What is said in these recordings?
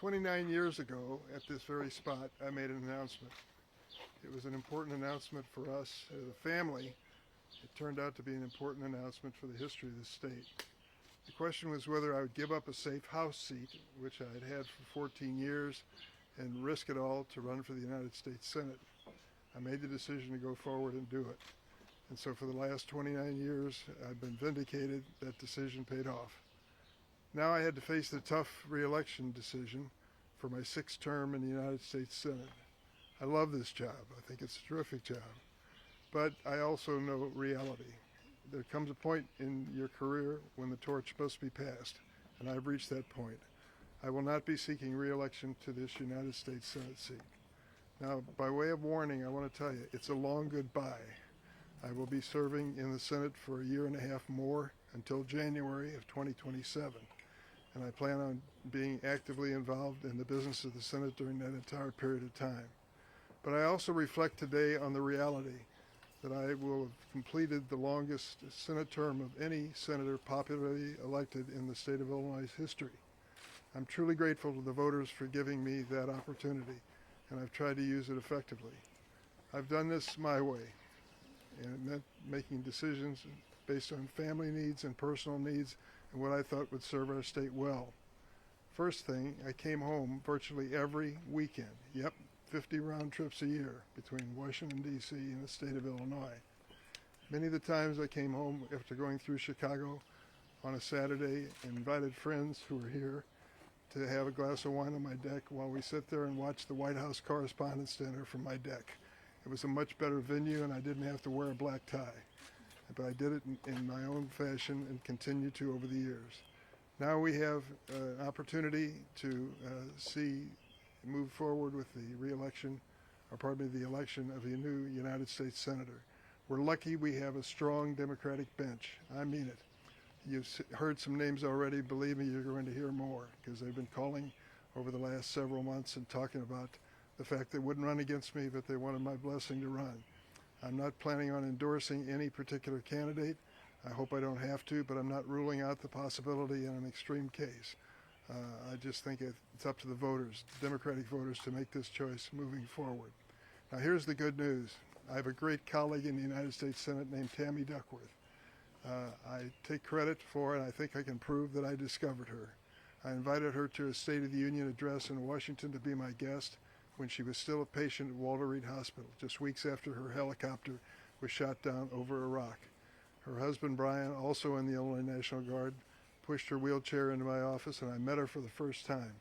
29 years ago, at this very spot, I made an announcement. It was an important announcement for us as a family. It turned out to be an important announcement for the history of the state. The question was whether I would give up a safe House seat, which I had had for 14 years, and risk it all to run for the United States Senate. I made the decision to go forward and do it. And so for the last 29 years, I've been vindicated. That decision paid off. Now I had to face the tough reelection decision for my sixth term in the United States Senate. I love this job. I think it's a terrific job. But I also know reality. There comes a point in your career when the torch must be passed, and I've reached that point. I will not be seeking re-election to this United States Senate seat. Now, by way of warning, I want to tell you, it's a long goodbye. I will be serving in the Senate for a year and a half more until January of 2027, and I plan on being actively involved in the business of the Senate during that entire period of time. But I also reflect today on the reality that I will have completed the longest Senate term of any senator popularly elected in the state of Illinois' history. I'm truly grateful to the voters for giving me that opportunity, and I've tried to use it effectively. I've done this my way, and it meant making decisions based on family needs and personal needs and what I thought would serve our state well. First thing, I came home virtually every weekend. Yep, 50 round trips a year between Washington, D.C. and the state of Illinois. Many of the times I came home after going through Chicago on a Saturday and invited friends who were here to have a glass of wine on my deck while we sit there and watch the White House Correspondents' Dinner from my deck. It was a much better venue, and I didn't have to wear a black tie. But I did it in my own fashion and continue to over the years. Now we have an opportunity to move forward with the re-election, the election of a new United States Senator. We're lucky we have a strong Democratic bench. I mean it. You've heard some names already. Believe me, you're going to hear more, because they've been calling over the last several months and talking about the fact they wouldn't run against me, but they wanted my blessing to run. I'm not planning on endorsing any particular candidate. I hope I don't have to, but I'm not ruling out the possibility in an extreme case. I just think it's up to the voters, the Democratic voters, to make this choice moving forward. Now here's the good news. I have a great colleague in the United States Senate named Tammy Duckworth. I take credit for, and I think I can prove that I discovered her. I invited her to a State of the Union address in Washington to be my guest when she was still a patient at Walter Reed Hospital, just weeks after her helicopter was shot down over Iraq. Her husband, Brian, also in the Illinois National Guard, pushed her wheelchair into my office, and I met her for the first time.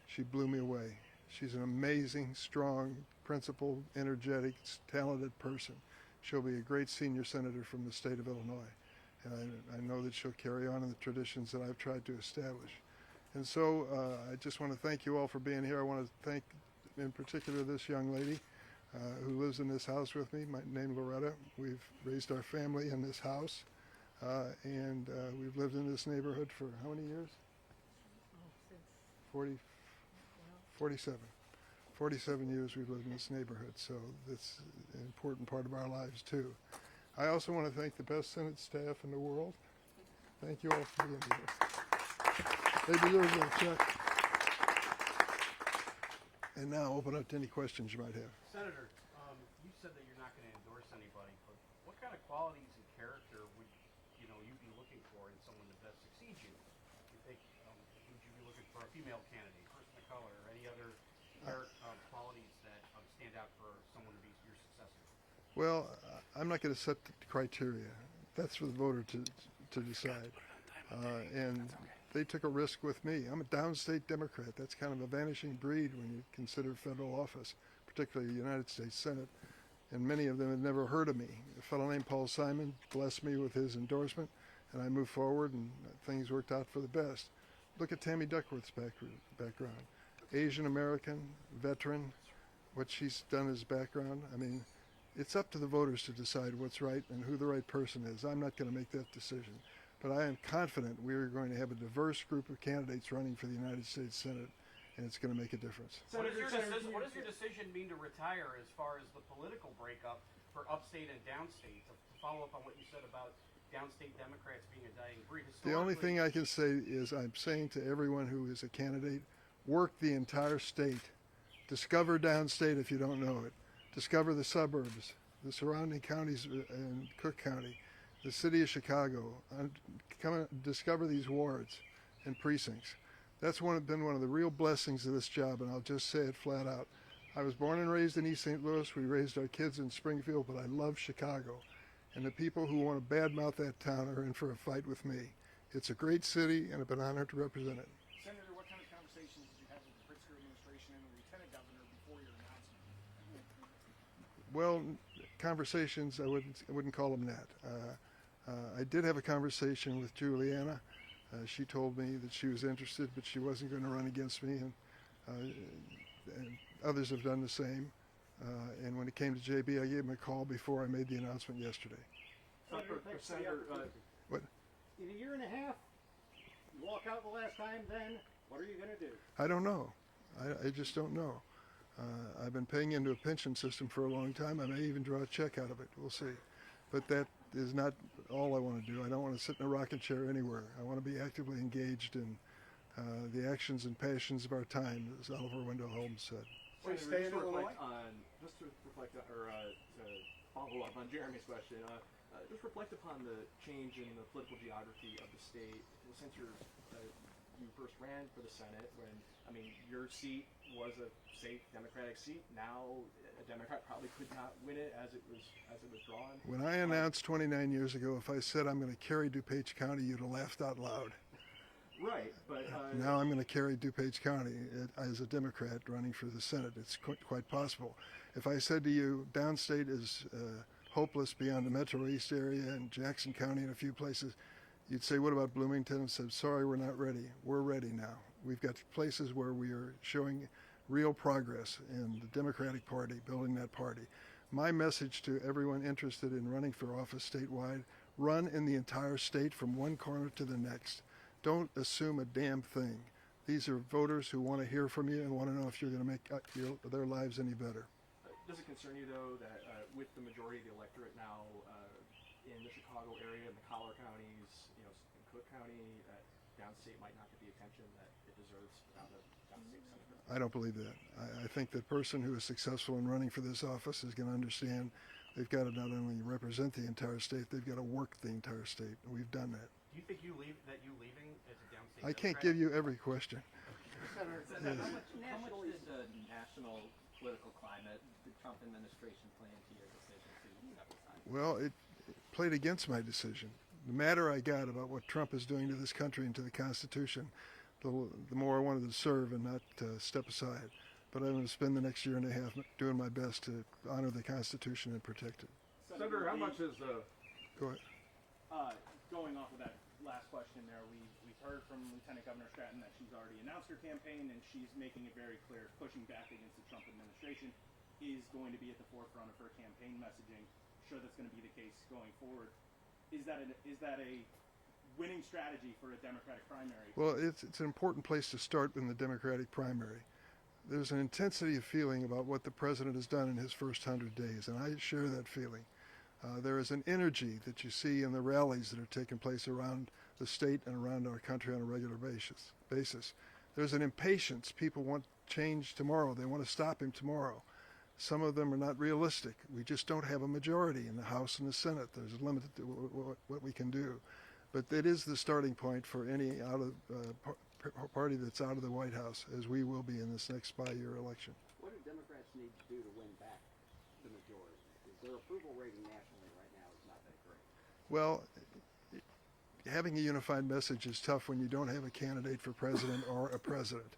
She blew me away. She's an amazing, strong, principled, energetic, talented person. She'll be a great senior senator from the state of Illinois, and I know that she'll carry on in the traditions that I've tried to establish. And so I just want to thank you all for being here. I want to thank, in particular, this young lady who lives in this house with me, named Loretta. We've raised our family in this house, and we've lived in this neighborhood for how many years? Since 47. 47 years we've lived in this neighborhood, so that's an important part of our lives too. I also want to thank the best Senate staff in the world. Thank you all for being here. They deserve a check. And now open up to any questions you might have. Senator, you said that you're not going to endorse anybody, but what kind of qualities and character would you be looking for in someone to best succeed you? You think would you be looking for a female candidate, person of color, or any other qualities that stand out for someone to be your successor? Well, I'm not going to set the criteria. That's for the voter to decide. And they took a risk with me. I'm a downstate Democrat. That's kind of a vanishing breed when you consider federal office, particularly the United States Senate. And many of them had never heard of me. A fellow named Paul Simon blessed me with his endorsement, and I moved forward, and things worked out for the best. Look at Tammy Duckworth's background. Asian American, veteran, what she's done as background. I mean, it's up to the voters to decide what's right and who the right person is. I'm not going to make that decision. But I am confident we are going to have a diverse group of candidates running for the United States Senate, and it's going to make a difference. What does your decision mean to retire as far as the political breakup for upstate and downstate? To follow up on what you said about downstate Democrats being a dying breed. The only thing I can say is I'm saying to everyone who is a candidate, work the entire state. Discover downstate if you don't know it. Discover the suburbs, the surrounding counties in Cook County, the city of Chicago. Discover these wards and precincts. That's been one of the real blessings of this job, and I'll just say it flat out. I was born and raised in East St. Louis. We raised our kids in Springfield, but I love Chicago. And the people who want to badmouth that town are in for a fight with me. It's a great city, and I've been honored to represent it. Senator, what kind of conversations did you have with the Pritzker administration and the lieutenant governor before your announcement? Well, conversations, I wouldn't call them that. I did have a conversation with Juliana. She told me that she was interested, but she wasn't going to run against me, and others have done the same. And when it came to JB, I gave him a call before I made the announcement yesterday. Senator, What? in a year and a half, you walk out the last time, then what are you going to do? I don't know. I just don't know. I've been paying into a pension system for a long time. I may even draw a check out of it. We'll see. But that is not all I want to do. I don't want to sit in a rocking chair anywhere. I want to be actively engaged in the actions and passions of our time, as Oliver Wendell Holmes said. Will you Senator, stay in just to Illinois? just to reflect on, or to follow up on Jeremy's question, just reflect upon the change in the political geography of the state since you first ran for the Senate. When your seat was a safe Democratic seat. Now a Democrat probably could not win it as it was drawn. When I announced 29 years ago, if I said I'm going to carry DuPage County, you'd have laughed out loud. Right, but Now I'm going to carry DuPage County as a Democrat running for the Senate. It's quite possible. If I said to you, downstate is hopeless beyond the Metro East area and Jackson County and a few places, you'd say, what about Bloomington? And said, sorry, we're not ready. We're ready now. We've got places where we are showing real progress in the Democratic Party, building that party. My message to everyone interested in running for office statewide, run in the entire state from one corner to the next. Don't assume a damn thing. These are voters who want to hear from you and want to know if you're going to make their lives any better. does it concern you though that with the majority of the electorate now in the Chicago area, in the collar counties, in Cook County, that downstate might not get the attention that it deserves without a downstate senator? I don't believe that. I think the person who is successful in running for this office is going to understand they've got to not only represent the entire state, they've got to work the entire state. And we've done that. Do you think leaving as a downstate I can't Democrat- give you every question. Senator, Yes. How much did the national political climate, the Trump administration, play into your decision to step aside? Well, it played against my decision. The madder I got about what Trump is doing to this country and to the Constitution, the more I wanted to serve and not step aside. But I'm going to spend the next year and a half doing my best to honor the Constitution and protect it. Senator, how much is Go ahead. going off of that last question there, we've heard from Lieutenant Governor Stratton that she's already announced her campaign and she's making it very clear pushing back against the Trump administration is going to be at the forefront of her campaign messaging. I'm sure that's going to be the case going forward. Is that a winning strategy for a Democratic primary? Well, it's an important place to start in the Democratic primary. There's an intensity of feeling about what the president has done in his first 100 days, and I share that feeling. There is an energy that you see in the rallies that are taking place around the state and around our country on a regular basis. There's an impatience. People want change tomorrow. They want to stop him tomorrow. Some of them are not realistic. We just don't have a majority in the House and the Senate. There's a limit to what we can do. But it is the starting point for any party that's out of the White House, as we will be in this next by-year election. What do Democrats need to do to win back the majority? Because their approval rating nationally right now is not that great. Well, having a unified message is tough when you don't have a candidate for president or a president.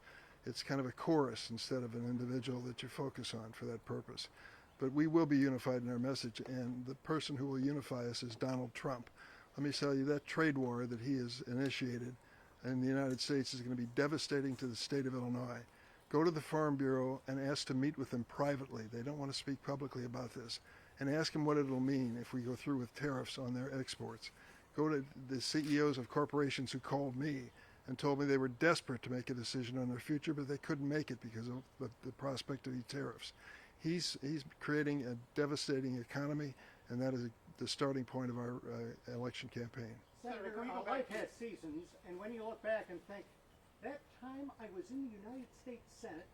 It's kind of a chorus instead of an individual that you focus on for that purpose. But we will be unified in our message, and the person who will unify us is Donald Trump. Let me tell you, that trade war that he has initiated in the United States is going to be devastating to the state of Illinois. Go to the Farm Bureau and ask to meet with them privately. They don't want to speak publicly about this. And ask them what it'll mean if we go through with tariffs on their exports. Go to the CEOs of corporations who called me and told me they were desperate to make a decision on their future, but they couldn't make it because of the prospect of these tariffs. He's creating a devastating economy, and that is the starting point of our election campaign. Senator, life has seasons, and when you look back and think, that time I was in the United States Senate,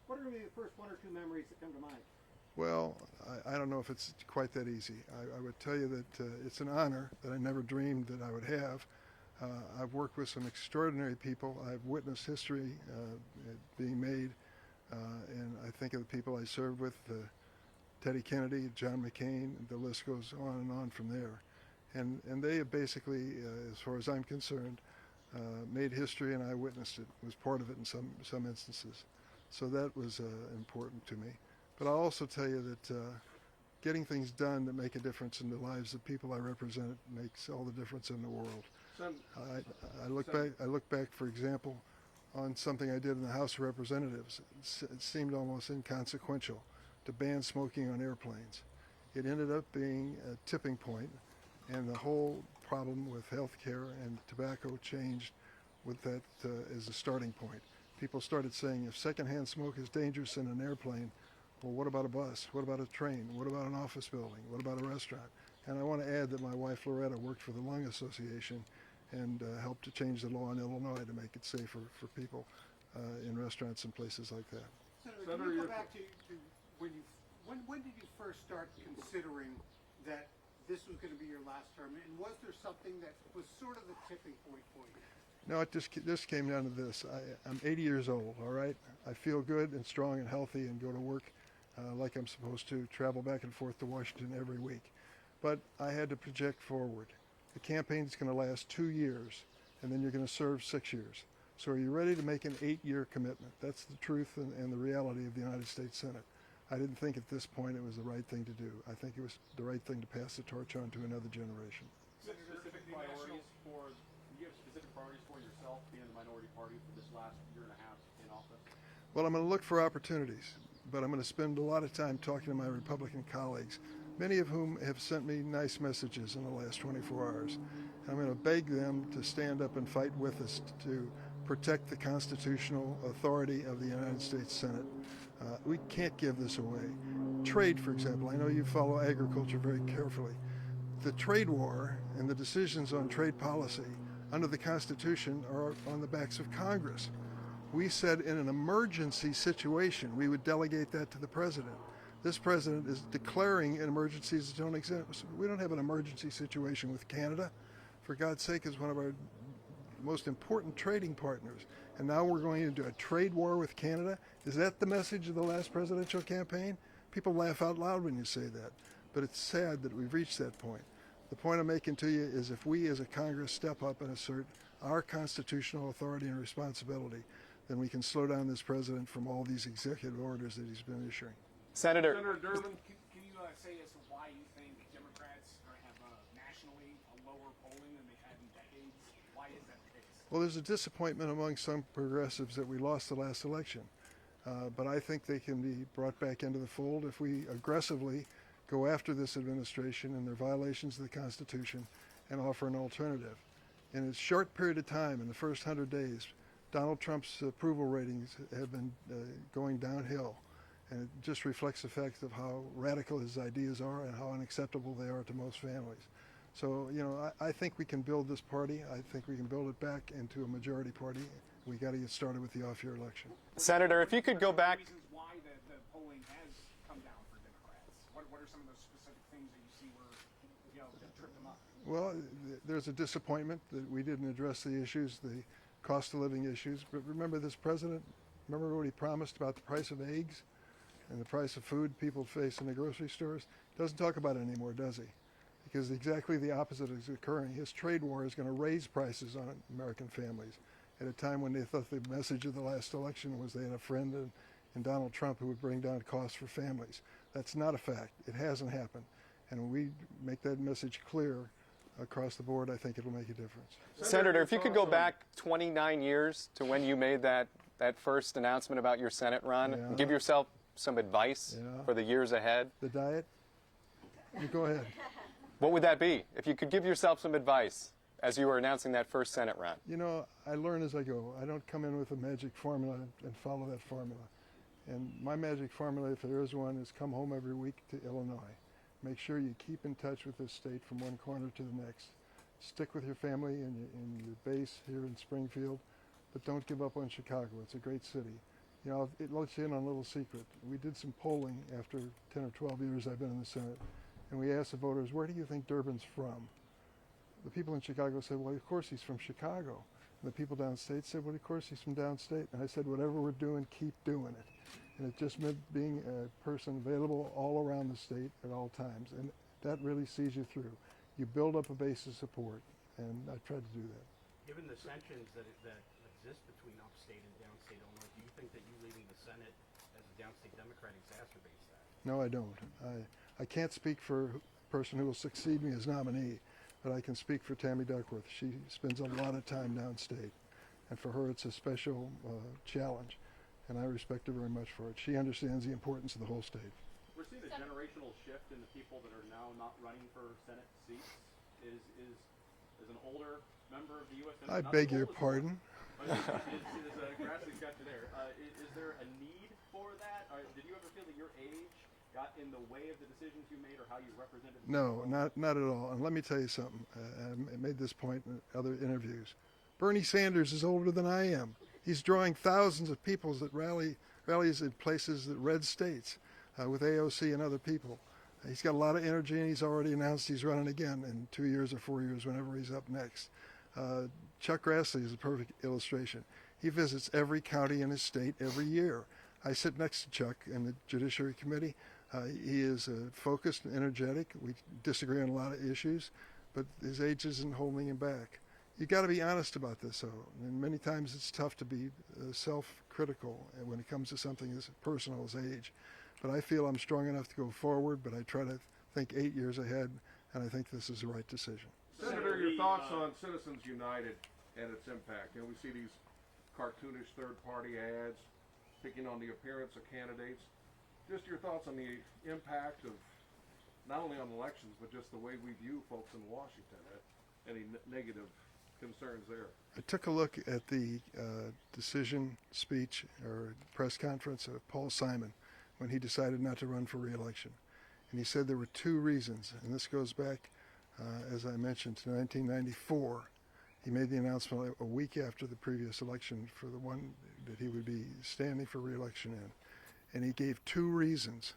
what are maybe the first one or two memories that come to mind? Well, I don't know if it's quite that easy. I would tell you that it's an honor that I never dreamed that I would have. I've worked with some extraordinary people. I've witnessed history being made, and I think of the people I served with, Teddy Kennedy, John McCain, the list goes on and on from there. And they have basically, as far as I'm concerned, made history, and I witnessed it, was part of it in some instances. So that was important to me. But I'll also tell you that getting things done that make a difference in the lives of people I represent makes all the difference in the world. I look back, for example, on something I did in the House of Representatives. It seemed almost inconsequential to ban smoking on airplanes. It ended up being a tipping point, and the whole problem with health care and tobacco changed with that as a starting point. People started saying, if secondhand smoke is dangerous in an airplane, well, what about a bus? What about a train? What about an office building? What about a restaurant? And I want to add that my wife Loretta worked for the Lung Association and helped to change the law in Illinois to make it safer for people in restaurants and places like that. Senator, can you go back to when did you first start considering that this was going to be your last term, and was there something that was sort of the tipping point for you? No, it just came down to this. I'm 80 years old, all right? I feel good and strong and healthy and go to work like I'm supposed to, travel back and forth to Washington every week. But I had to project forward. The campaign's going to last 2 years, and then you're going to serve 6 years. So are you ready to make an 8-year commitment? That's the truth and the reality of the United States Senate. I didn't think at this point it was the right thing to do. I think it was the right thing to pass the torch on to another generation. Specific priorities for, do you have specific priorities for yourself, being in the minority party for this last year and a half in office? Well, I'm going to look for opportunities, but I'm going to spend a lot of time talking to my Republican colleagues, many of whom have sent me nice messages in the last 24 hours. I'm going to beg them to stand up and fight with us to protect the constitutional authority of the United States Senate. We can't give this away. Trade, for example, I know you follow agriculture very carefully. The trade war and the decisions on trade policy under the Constitution are on the backs of Congress. We said in an emergency situation we would delegate that to the president. This president is declaring emergencies that don't exist. We don't have an emergency situation with Canada. For God's sake, is one of our most important trading partners. And now we're going into a trade war with Canada. Is that the message of the last presidential campaign? People laugh out loud when you say that. But it's sad that we've reached that point. The point I'm making to you is if we as a Congress step up and assert our constitutional authority and responsibility, then we can slow down this president from all these executive orders that he's been issuing. Senator Durbin, can you say as to why you think Democrats have nationally a lower polling than they've had in decades? Why is that the case? Well, there's a disappointment among some progressives that we lost the last election. But I think they can be brought back into the fold if we aggressively go after this administration and their violations of the Constitution and offer an alternative. In a short period of time, in the first 100 days, Donald Trump's approval ratings have been going downhill. And it just reflects the fact of how radical his ideas are and how unacceptable they are to most families. So, you know, I think we can build this party. I think we can build it back into a majority party. We got to get started with the off-year election. Senator, if you could go back. Reasons why the polling has come down for Democrats. What are some of those specific things that you see where, that trip them up? Well, there's a disappointment that we didn't address the issues, the cost of living issues. But remember this president, remember what he promised about the price of eggs and the price of food people face in the grocery stores? Doesn't talk about it anymore, does he? Because exactly the opposite is occurring. His trade war is going to raise prices on American families at a time when they thought the message of the last election was they had a friend in Donald Trump who would bring down costs for families. That's not a fact. It hasn't happened. And when we make that message clear across the board, I think it'll make a difference. Senator, if you could go back 29 years to when you made that first announcement about your Senate run, Yeah. and give yourself some advice Yeah. for the years ahead, The diet? You go ahead. what would that be? If you could give yourself some advice as you were announcing that first Senate run. You know, I learn as I go. I don't come in with a magic formula and follow that formula. And my magic formula, if there is one, is come home every week to Illinois. Make sure you keep in touch with this state from one corner to the next. Stick with your family and your base here in Springfield. but don't give up on Chicago. It's a great city. You know, it lets you in on a little secret. We did some polling after 10 or 12 years I've been in the Senate, and we asked the voters, where do you think Durbin's from? The people in Chicago said, well, of course he's from Chicago. And the people downstate said, well, of course he's from downstate. And I said, whatever we're doing, keep doing it. And it just meant being a person available all around the state at all times. And that really sees you through. You build up a base of support, and I tried to do that. Given the tensions that exist between upstate and downstate Illinois, do you think that you leaving the Senate as a downstate Democrat exacerbates that? No, I don't. I can't speak for a person who will succeed me as nominee, but I can speak for Tammy Duckworth. She spends a lot of time downstate, and for her it's a special challenge, and I respect her very much for it. She understands the importance of the whole state. We're seeing a generational shift in the people that are now not running for Senate seats. Is an older member of the U.S. Senate, I not beg as your old as pardon? one, is a grassroots got you there. Is there a need for that? Did you ever feel that your age got in the way of the decisions you made or how you represented the No, people? not at all. And let me tell you something. I made this point in other interviews. Bernie Sanders is older than I am. He's drawing thousands of people that rallies in places that red states with AOC and other people. He's got a lot of energy, and he's already announced he's running again in 2 years or 4 years, whenever he's up next. Chuck Grassley is a perfect illustration. He visits every county in his state every year. I sit next to Chuck in the Judiciary Committee. He is focused and energetic. We disagree on a lot of issues, but his age isn't holding him back. You got to be honest about this, though. And many times it's tough to be self-critical when it comes to something as personal as age. But I feel I'm strong enough to go forward, but I try to think 8 years ahead, and I think this is the right decision. Senator, your thoughts on Citizens United and its impact? You know, we see these cartoonish third-party ads picking on the appearance of candidates. Just your thoughts on the impact of not only on elections, but just the way we view folks in Washington. Any negative concerns there? I took a look at the decision speech or press conference of Paul Simon when he decided not to run for re-election. And he said there were two reasons, and this goes back, as I mentioned, to 1994. He made the announcement a week after the previous election for the one that he would be standing for re-election in. And he gave two reasons.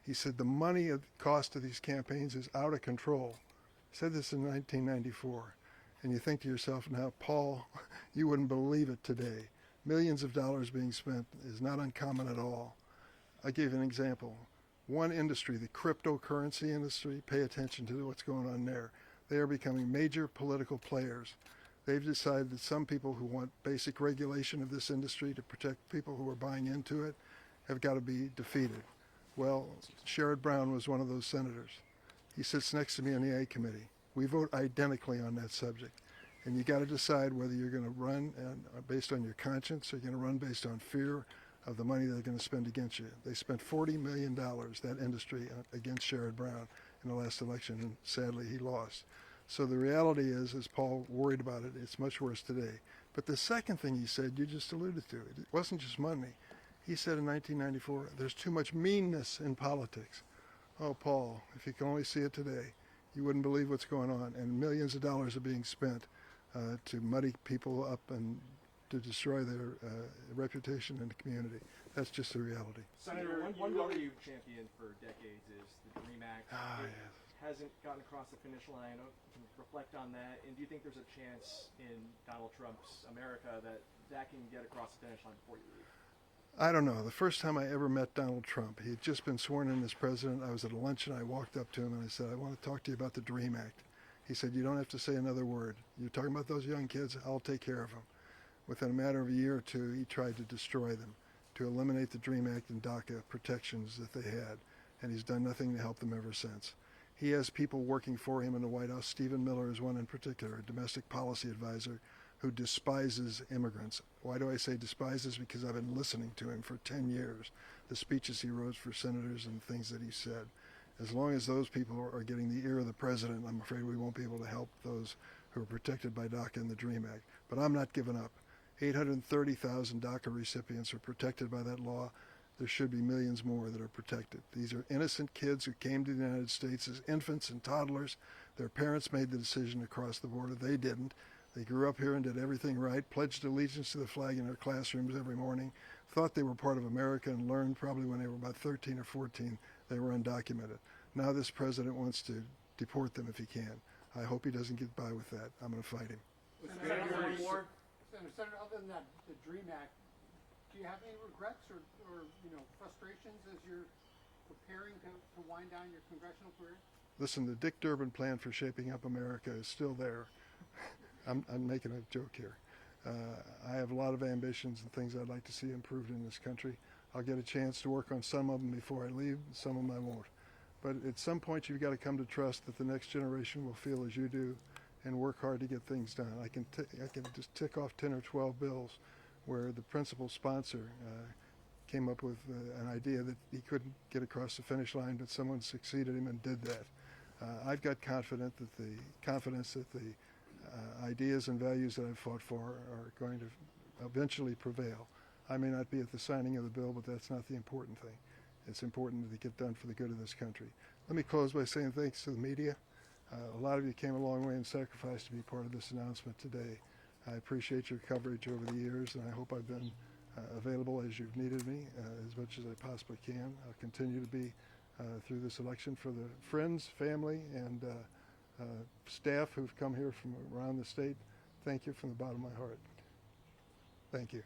He said the money cost of these campaigns is out of control. He said this in 1994. And you think to yourself, now, Paul, you wouldn't believe it today. Millions of dollars being spent is not uncommon at all. I gave an example. One industry, the cryptocurrency industry, pay attention to what's going on there. They are becoming major political players. They've decided that some people who want basic regulation of this industry to protect people who are buying into it have got to be defeated. Well, Sherrod Brown was one of those senators. He sits next to me on the A committee. We vote identically on that subject. And you got to decide whether you're going to run based on your conscience or you're going to run based on fear of the money they're going to spend against you. They spent $40 million, that industry, against Sherrod Brown in the last election, and sadly he lost. So the reality is, as Paul worried about it, it's much worse today. But the second thing he said, you just alluded to, it wasn't just money. He said in 1994, there's too much meanness in politics. Oh, Paul, if you can only see it today, you wouldn't believe what's going on. And millions of dollars are being spent to muddy people up and to destroy their reputation in the community. That's just the reality. Senator, one bill that you've championed for decades is the DREAM Act. It Yes. hasn't gotten across the finish line. I know you can reflect on that. And do you think there's a chance in Donald Trump's America that can get across the finish line before you leave? I don't know. The first time I ever met Donald Trump, he had just been sworn in as president. I was at a luncheon. I walked up to him and I said, I want to talk to you about the DREAM Act. He said, you don't have to say another word. You're talking about those young kids, I'll take care of them. Within a matter of a year or two, he tried to destroy them, to eliminate the DREAM Act and DACA protections that they had. And he's done nothing to help them ever since. He has people working for him in the White House. Stephen Miller is one in particular, a domestic policy advisor who despises immigrants. Why do I say despises? Because I've been listening to him for 10 years, the speeches he wrote for senators and things that he said. As long as those people are getting the ear of the president, I'm afraid we won't be able to help those who are protected by DACA and the DREAM Act. But I'm not giving up. 830,000 DACA recipients are protected by that law. There should be millions more that are protected. These are innocent kids who came to the United States as infants and toddlers. Their parents made the decision to cross the border. They didn't. They grew up here and did everything right, pledged allegiance to the flag in their classrooms every morning, thought they were part of America, and learned probably when they were about 13 or 14 they were undocumented. Now this president wants to deport them if he can. I hope he doesn't get by with that. I'm going to fight him. Senator, other than that, the DREAM Act, do you have any regrets or frustrations as you're preparing to wind down your congressional career? Listen, the Dick Durbin plan for shaping up America is still there. I'm making a joke here. I have a lot of ambitions and things I'd like to see improved in this country. I'll get a chance to work on some of them before I leave, some of them I won't. But at some point you've got to come to trust that the next generation will feel as you do and work hard to get things done. I can just tick off 10 or 12 bills where the principal sponsor came up with an idea that he couldn't get across the finish line, but someone succeeded him and did that. I've got confidence that the ideas and values that I've fought for are going to eventually prevail. I may not be at the signing of the bill, but that's not the important thing. It's important that it get done for the good of this country. Let me close by saying thanks to the media. A lot of you came a long way and sacrificed to be part of this announcement today. I appreciate your coverage over the years, and I hope I've been available as you've needed me as much as I possibly can. I'll continue to be through this election for the friends, family, and staff who've come here from around the state. Thank you from the bottom of my heart. Thank you.